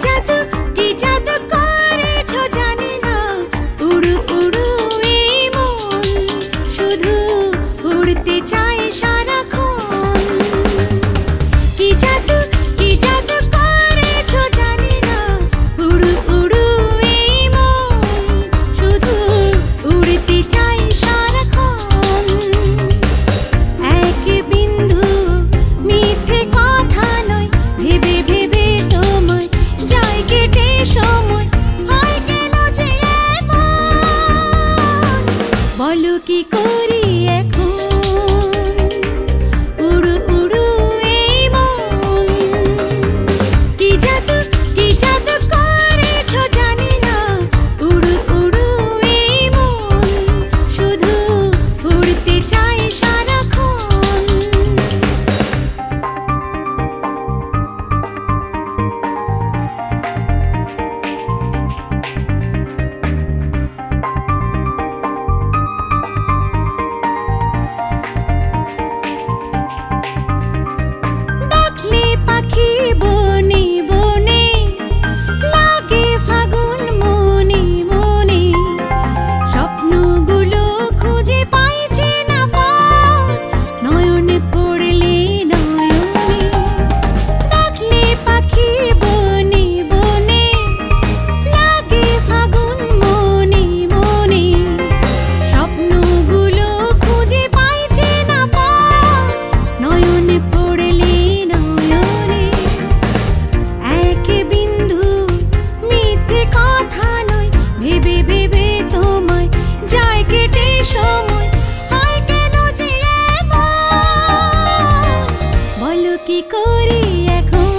জাদু করেছো জানি না, উড়ু উড়ু এই মন শুধু উড়তে চায় সারাক্ষণ। কি জাদু করেছো জানি না, উড়ু উড়ু এই মন শুধু উড়তে চায় সারাক্ষণ। এক বিন্দু মিথ্যে কথা নয়, ভেবে ভেবে তোমায় যায় কেটে সময়, হয় কেন যে এমন, বলো কি করি এখন, উড়ু উড়ু এই মন। কি জাদু করেছো জানি না, উড়ু উড়ু এই মন শুধু উড়তে চায় সারাক্ষণ। ডাকলে পাখি বনে বনে, লাগে ফাগুন মনে মনে, স্বপ্নগুলো খুঁজে পাইছে না পথ, নয়নে পড়লে নয়নে। ডাকলে পাখি বনে বনে, লাগে ফাগুন মনে মনে, স্বপ্নগুলো খুঁজে পাইছে না পথ, নয়নে পড়লে নয়নে। এক বিন্দু মিথ্যে কথা নয়, ভেবে ভেবে তোমায় যায় কেটে সময়, হয় কেন যে এমন, বলো কি করি এখন।